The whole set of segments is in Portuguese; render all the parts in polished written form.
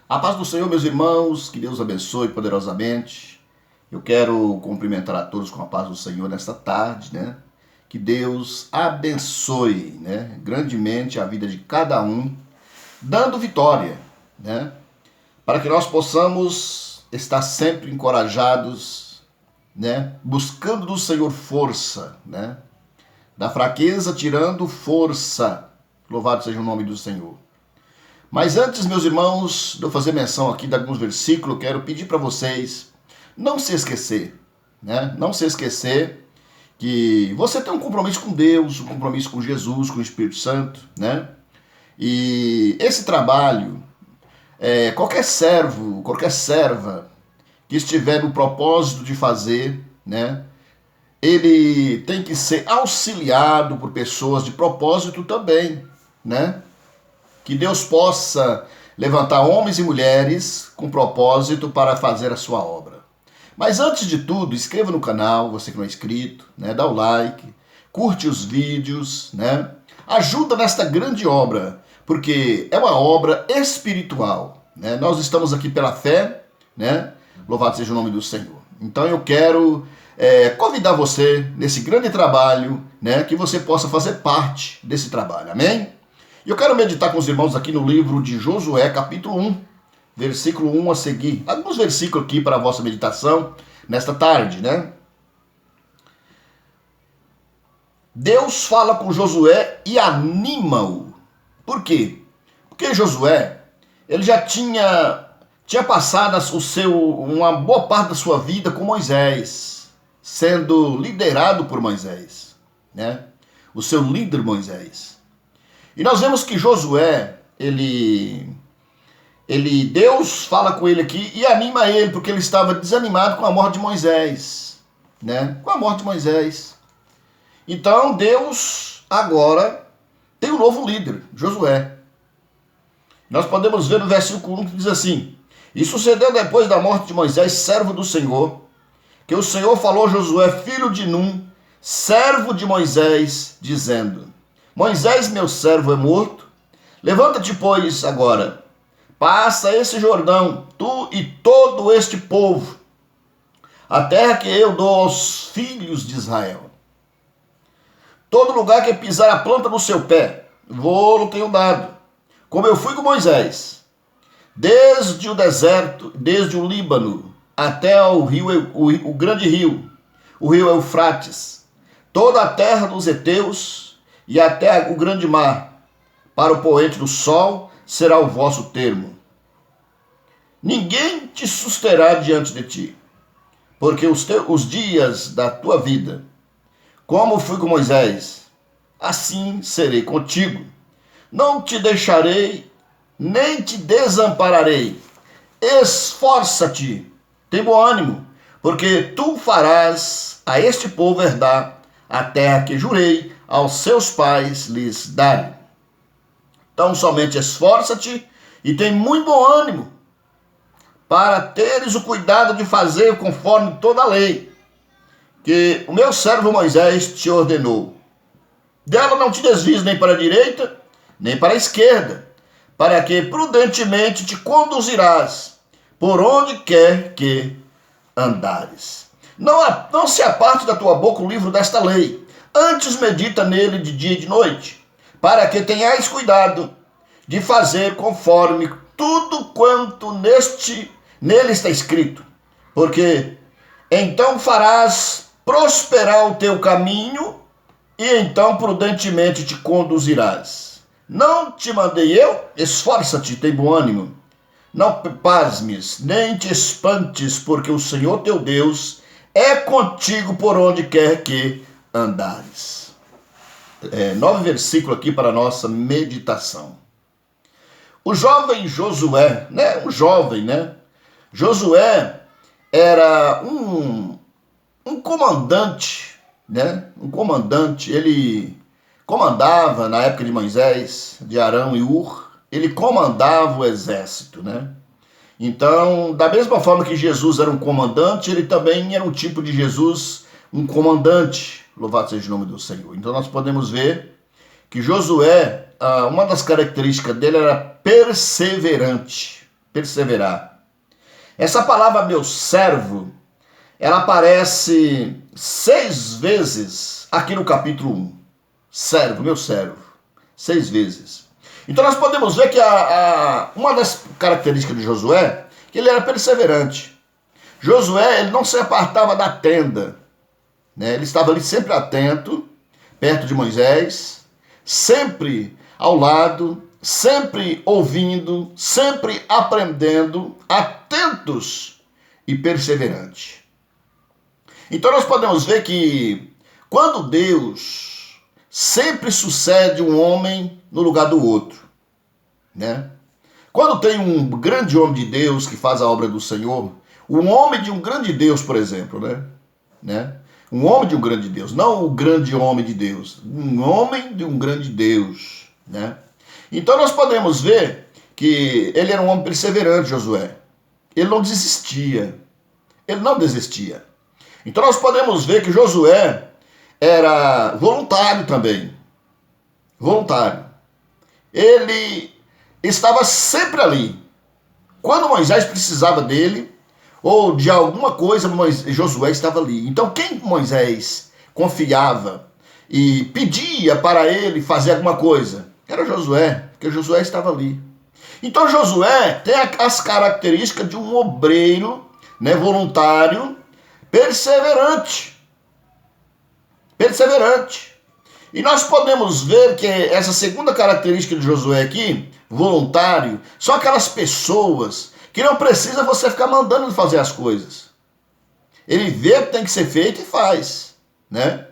A paz do Senhor, meus irmãos, que Deus abençoe poderosamente. Eu quero cumprimentar a todos com a paz do Senhor nesta tarde, né? Que Deus abençoe, né, grandemente a vida de cada um, dando vitória, né? Para que nós possamos estar sempre encorajados, né? Buscando do Senhor força, né? Da fraqueza tirando força. Louvado seja o nome do Senhor. Mas antes, meus irmãos, de eu fazer menção aqui de alguns versículos, eu quero pedir para vocês não se esquecer, né? Não se esquecer que você tem um compromisso com Deus, um compromisso com Jesus, com o Espírito Santo, né? E esse trabalho, qualquer servo, qualquer serva que estiver no propósito de fazer, né? Ele tem que ser auxiliado por pessoas de propósito também, né? Que Deus possa levantar homens e mulheres com propósito para fazer a sua obra. Mas antes de tudo, inscreva no canal, você que não é inscrito, né? Dá o like, curte os vídeos, né? Ajuda nesta grande obra, porque é uma obra espiritual, né? Nós estamos aqui pela fé, né? Louvado seja o nome do Senhor. Então eu quero convidar você nesse grande trabalho, né? Que você possa fazer parte desse trabalho, amém? E eu quero meditar com os irmãos aqui no livro de Josué, capítulo 1, versículo 1 a seguir. Alguns versículos aqui para a vossa meditação nesta tarde, né? Deus fala com Josué e anima-o. Por quê? Porque Josué, ele já tinha passado uma boa parte da sua vida com Moisés, sendo liderado por Moisés, né? O seu líder Moisés. E nós vemos que Josué, Deus fala com ele aqui e anima ele, porque ele estava desanimado com a morte de Moisés, né? Com a morte de Moisés. Então Deus agora tem um novo líder, Josué. Nós podemos ver no versículo 1 que diz assim: E sucedeu depois da morte de Moisés, servo do Senhor, que o Senhor falou a Josué, filho de Num, servo de Moisés, dizendo: Moisés, meu servo, é morto. Levanta-te, pois, agora. Passa esse Jordão, tu e todo este povo, a terra que eu dou aos filhos de Israel. Todo lugar que pisar a planta do seu pé, vou-lo tenho dado, como eu fui com Moisés. Desde o deserto, desde o Líbano, até o rio, o grande rio, o rio Eufrates, toda a terra dos heteus, e até o grande mar, para o poente do sol, será o vosso termo. Ninguém te susterá diante de ti, porque os dias da tua vida, como fui com Moisés, assim serei contigo. Não te deixarei, nem te desampararei. Esforça-te, tem bom ânimo, porque tu farás a este povo herdar a terra que jurei aos seus pais lhes darem. Então somente esforça-te e tem muito bom ânimo, para teres o cuidado de fazer conforme toda a lei, que o meu servo Moisés te ordenou. Dela não te desvies nem para a direita, nem para a esquerda, para que prudentemente te conduzirás por onde quer que andares. Não se aparte da tua boca o livro desta lei, antes medita nele de dia e de noite, para que tenhais cuidado de fazer conforme tudo quanto nele está escrito, porque então farás prosperar o teu caminho e então prudentemente te conduzirás. Não te mandei eu? Esforça-te, tem bom ânimo. Não pasmes, nem te espantes, porque o Senhor teu Deus é contigo por onde quer que andares. 9 versículos aqui para a nossa meditação. O jovem Josué, né? Josué era um comandante, né? Um comandante, ele comandava na época de Moisés, de Arão e Ur, ele comandava o exército, né? Então, da mesma forma que Jesus era um comandante, ele também era um tipo de Jesus, um comandante. Louvado seja o nome do Senhor. Então nós podemos ver que Josué, uma das características dele era perseverante. perseverar. Essa palavra meu servo, ela aparece 6 vezes aqui no capítulo 1. Servo, meu servo. 6 vezes. Então nós podemos ver que uma das características de Josué é que ele era perseverante. Josué, ele não se apartava da tenda, né? Ele estava ali sempre atento, perto de Moisés, sempre ao lado, sempre ouvindo, sempre aprendendo, atentos e perseverante. Então nós podemos ver que quando Deus sempre sucede um homem no lugar do outro, né? Quando tem um grande homem de Deus que faz a obra do Senhor, um homem de um grande Deus, por exemplo, né? Um homem de um grande Deus, não o grande homem de Deus, um homem de um grande Deus, né? Então nós podemos ver que ele era um homem perseverante, Josué. Ele não desistia, ele não desistia. Então nós podemos ver que Josué era voluntário também, voluntário. Ele estava sempre ali. Quando Moisés precisava dele, ou de alguma coisa, Josué estava ali. Então quem Moisés confiava e pedia para ele fazer alguma coisa? Era Josué, porque Josué estava ali. Então Josué tem as características de um obreiro, né, voluntário, perseverante. Perseverante. E nós podemos ver que essa segunda característica de Josué aqui, voluntário, são aquelas pessoas que não precisa você ficar mandando ele fazer as coisas. Ele vê que tem que ser feito e faz, né?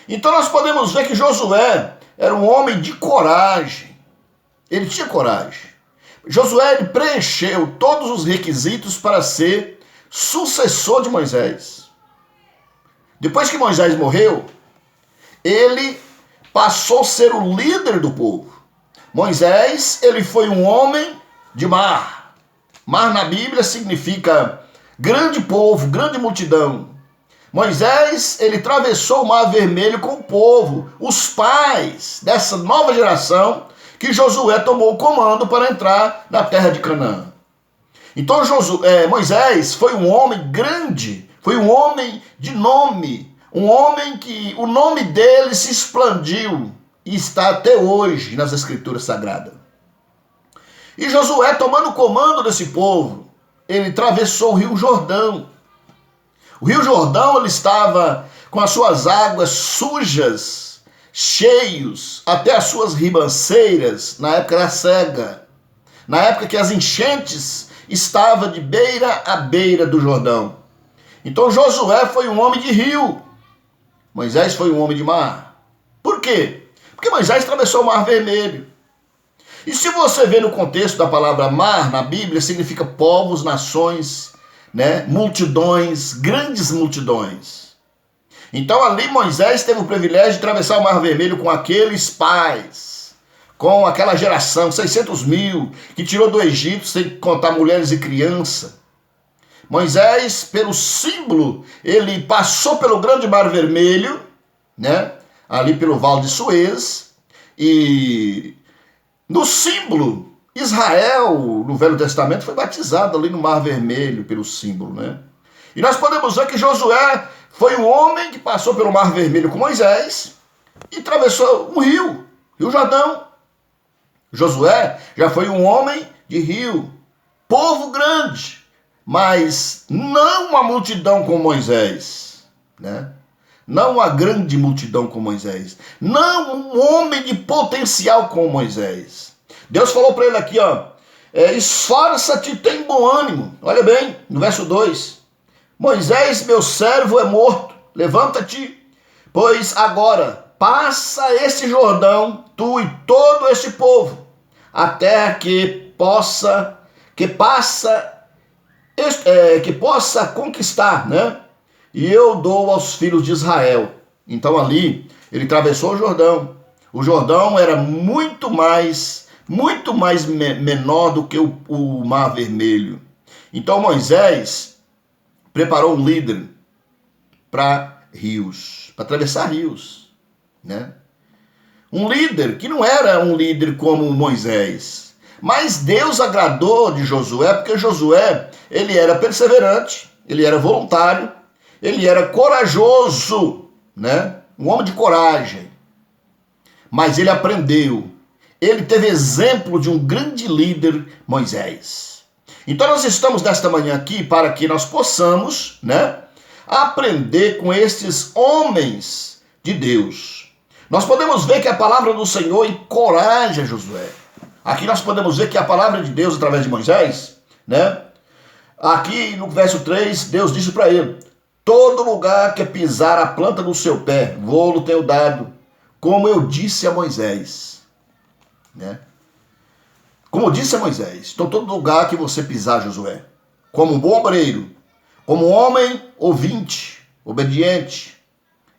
Então nós podemos ver que Josué era um homem de coragem. Ele tinha coragem. Josué ele preencheu todos os requisitos para ser sucessor de Moisés. Depois que Moisés morreu, ele passou a ser o líder do povo. Moisés, ele foi um homem de mar. Mar na Bíblia significa grande povo, grande multidão. Moisés, ele atravessou o Mar Vermelho com o povo, os pais dessa nova geração que Josué tomou o comando para entrar na terra de Canaã. Então Moisés foi um homem grande, foi um homem de nome, um homem que o nome dele se expandiu e está até hoje nas Escrituras Sagradas. E Josué, tomando o comando desse povo, ele atravessou o Rio Jordão. O Rio Jordão ele estava com as suas águas sujas, cheios, até as suas ribanceiras, na época da cega. Na época que as enchentes estavam de beira a beira do Jordão. Então Josué foi um homem de rio. Moisés foi um homem de mar. Por quê? Porque Moisés atravessou o Mar Vermelho. E se você vê no contexto da palavra mar na Bíblia, significa povos, nações, né? Multidões, grandes multidões. Então ali Moisés teve o privilégio de atravessar o Mar Vermelho com aqueles pais, com aquela geração, 600 mil, que tirou do Egito, sem contar mulheres e crianças. Moisés, pelo símbolo, ele passou pelo grande Mar Vermelho, né? Ali pelo Vale de Suez, e no símbolo, Israel, no Velho Testamento, foi batizado ali no Mar Vermelho, pelo símbolo, né? E nós podemos ver que Josué foi um homem que passou pelo Mar Vermelho com Moisés e atravessou um rio, Rio Jordão. Josué já foi um homem de rio, povo grande, mas não uma multidão como Moisés, né? Não uma grande multidão como Moisés. Não um homem de potencial como Moisés. Deus falou para ele aqui, ó, esforça-te e tem bom ânimo. Olha bem, no verso 2. Moisés, meu servo, é morto. Levanta-te, pois agora passa esse Jordão, tu e todo este povo, até que possa conquistar, né? E eu dou aos filhos de Israel. Então ali, ele atravessou o Jordão. O Jordão era muito mais menor do que o Mar Vermelho. Então Moisés preparou um líder para rios, para atravessar rios, né? Um líder que não era um líder como Moisés, Mas Deus agradou de Josué, porque Josué, ele era perseverante, ele era voluntário, ele era corajoso, né? Um homem de coragem. Mas ele aprendeu, ele teve exemplo de um grande líder, Moisés. Então nós estamos nesta manhã aqui para que nós possamos, né, aprender com estes homens de Deus. Nós podemos ver que a palavra do Senhor encoraja Josué. Aqui nós podemos ver que a palavra de Deus através de Moisés, né? Aqui no verso 3, Deus disse para ele: todo lugar que pisar a planta do seu pé, vou-lo tenho dado, como eu disse a Moisés, né? Como eu disse a Moisés. Então todo lugar que você pisar, Josué, como um bom obreiro, como um homem ouvinte, obediente,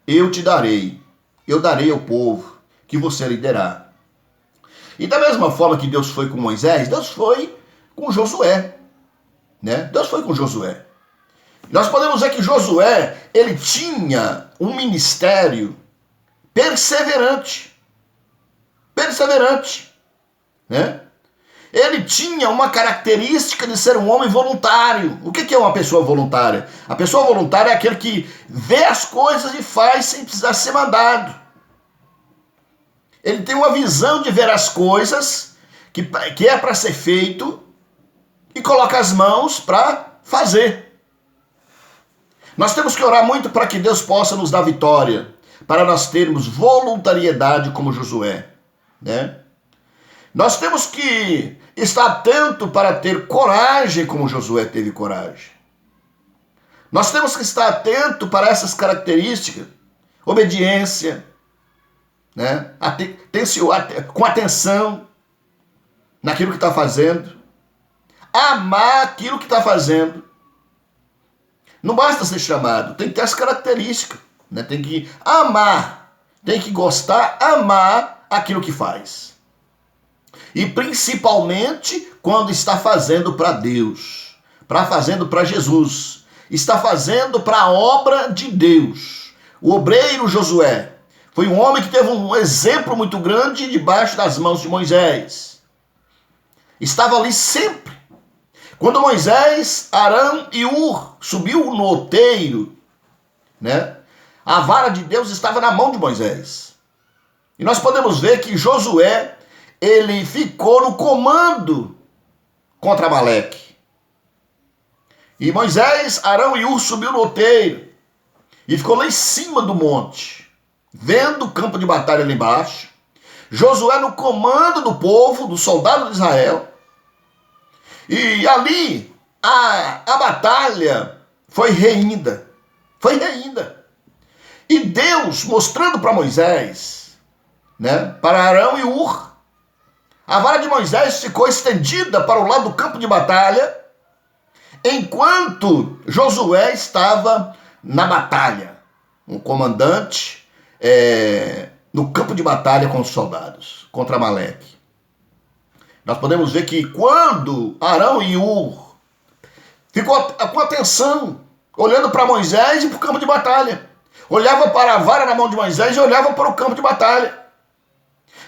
eu te darei, eu darei ao povo que você liderar. E da mesma forma que Deus foi com Moisés, Deus foi com Josué, né? Deus foi com Josué. Nós podemos ver que Josué, ele tinha um ministério perseverante, né? Ele tinha uma característica de ser um homem voluntário. O que é uma pessoa voluntária? A pessoa voluntária é aquele que vê as coisas e faz sem precisar ser mandado. Ele tem uma visão de ver as coisas que é para ser feito e coloca as mãos para fazer. Nós temos que orar muito para que Deus possa nos dar vitória, para nós termos voluntariedade como Josué, né? Nós temos que estar atento para ter coragem como Josué teve coragem. Nós temos que estar atento para essas características, obediência, né? Com atenção naquilo que está fazendo, amar aquilo que está fazendo. Não basta ser chamado, tem que ter as características, né? Tem que amar, tem que gostar, amar aquilo que faz. E principalmente quando está fazendo para Deus, fazendo para Jesus, está fazendo para a obra de Deus. O obreiro Josué foi um homem que teve um exemplo muito grande debaixo das mãos de Moisés. Estava ali sempre. Quando Moisés, Arão e Ur subiu no outeiro, né? A vara de Deus estava na mão de Moisés. E nós podemos ver que Josué, ele ficou no comando contra Amaleque. E Moisés, Arão e Ur subiu no outeiro e ficou lá em cima do monte, vendo o campo de batalha ali embaixo. Josué no comando do povo, do soldado de Israel. E ali a batalha foi reínda. E Deus mostrando para Moisés, né, para Arão e Ur, a vara de Moisés ficou estendida para o lado do campo de batalha, enquanto Josué estava na batalha, um comandante no campo de batalha com os soldados, contra Amaleque. Nós podemos ver que quando Arão e Ur ficou com atenção, olhando para Moisés e para o campo de batalha, olhava para a vara na mão de Moisés e olhava para o campo de batalha.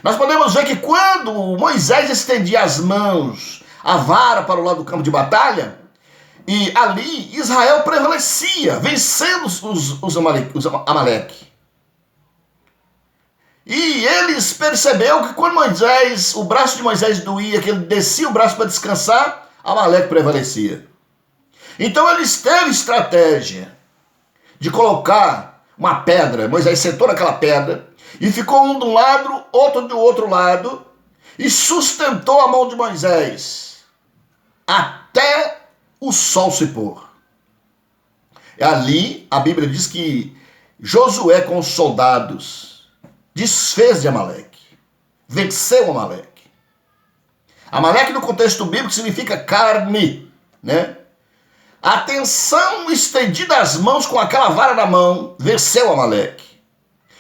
Nós podemos ver que quando Moisés estendia as mãos, a vara para o lado do campo de batalha, e ali Israel prevalecia, vencendo os Amaleque. E eles perceberam que quando o braço de Moisés doía, que ele descia o braço para descansar, Amaleque prevalecia. Então eles teve estratégia de colocar uma pedra. Moisés sentou naquela pedra e ficou um de um lado, outro do outro lado, e sustentou a mão de Moisés até o sol se pôr. Ali a Bíblia diz que Josué com os soldados desfez de Amaleque, venceu Amaleque. Amaleque no contexto bíblico significa carne, né? A atenção estendida às mãos com aquela vara na mão, venceu Amaleque.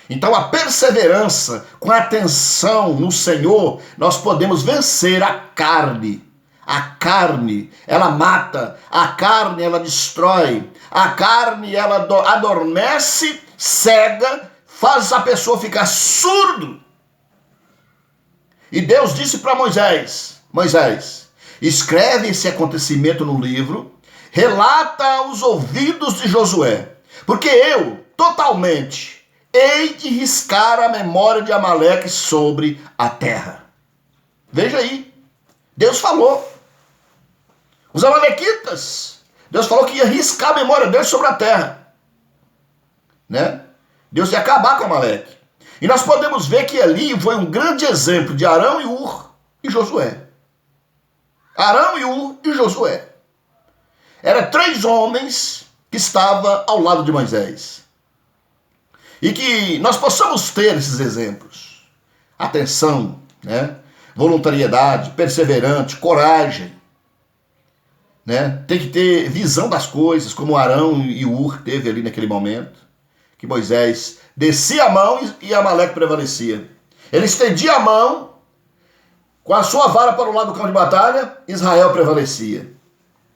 Então a perseverança com a atenção no Senhor, nós podemos vencer a carne. A carne, ela mata, a carne, ela destrói, a carne, ela adormece, cega, faz a pessoa ficar surdo. E Deus disse para Moisés, Moisés, escreve esse acontecimento no livro, relata aos ouvidos de Josué, porque eu, totalmente, hei de riscar a memória de Amaleque sobre a terra. Veja aí, Deus falou. Os amalequitas, Deus falou que ia riscar a memória deles sobre a terra. Né? Deus ia acabar com Amaleque. E nós podemos ver que ali foi um grande exemplo de Arão e Ur e Josué. Arão e Ur e Josué. Eram 3 homens que estavam ao lado de Moisés. E que nós possamos ter esses exemplos. Atenção, né? Voluntariedade, perseverante, coragem. Né? Tem que ter visão das coisas, como Arão e Ur teve ali naquele momento. Que Moisés descia a mão e Amaleque prevalecia. Ele estendia a mão com a sua vara para o lado do campo de batalha, Israel prevalecia.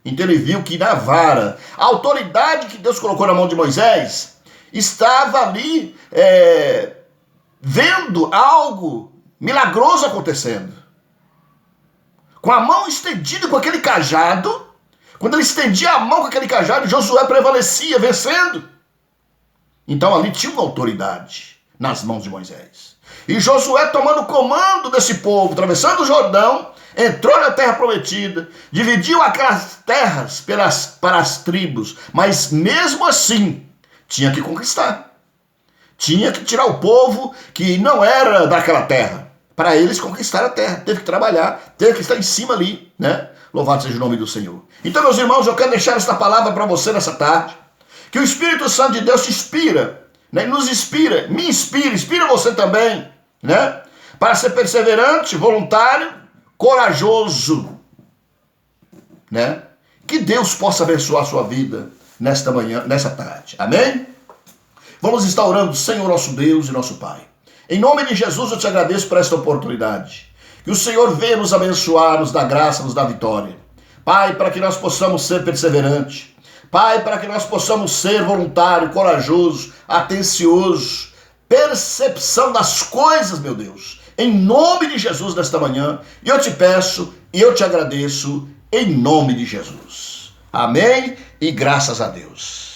Então ele viu que na vara, a autoridade que Deus colocou na mão de Moisés, estava ali vendo algo milagroso acontecendo. Com a mão estendida com aquele cajado, quando ele estendia a mão com aquele cajado, Josué prevalecia, vencendo. Então ali tinha uma autoridade nas mãos de Moisés. E Josué, tomando o comando desse povo, atravessando o Jordão, entrou na terra prometida, dividiu aquelas terras para as tribos, mas mesmo assim tinha que conquistar. Tinha que tirar o povo que não era daquela terra, para eles conquistar a terra. Teve que trabalhar, teve que estar em cima ali, né? Louvado seja o nome do Senhor. Então, meus irmãos, eu quero deixar esta palavra para você nessa tarde, que o Espírito Santo de Deus te inspira, né? Nos inspira, me inspira você também, né? Para ser perseverante, voluntário, corajoso, né? Que Deus possa abençoar a sua vida nesta manhã, nessa tarde. Amém? Vamos estar orando, Senhor nosso Deus e nosso Pai. Em nome de Jesus eu te agradeço por esta oportunidade. Que o Senhor venha nos abençoar, nos dar graça, nos dar vitória. Pai, para que nós possamos ser perseverantes. Pai, para que nós possamos ser voluntário, corajoso, atencioso, percepção das coisas, meu Deus. Em nome de Jesus nesta manhã, eu te peço e eu te agradeço em nome de Jesus. Amém e graças a Deus.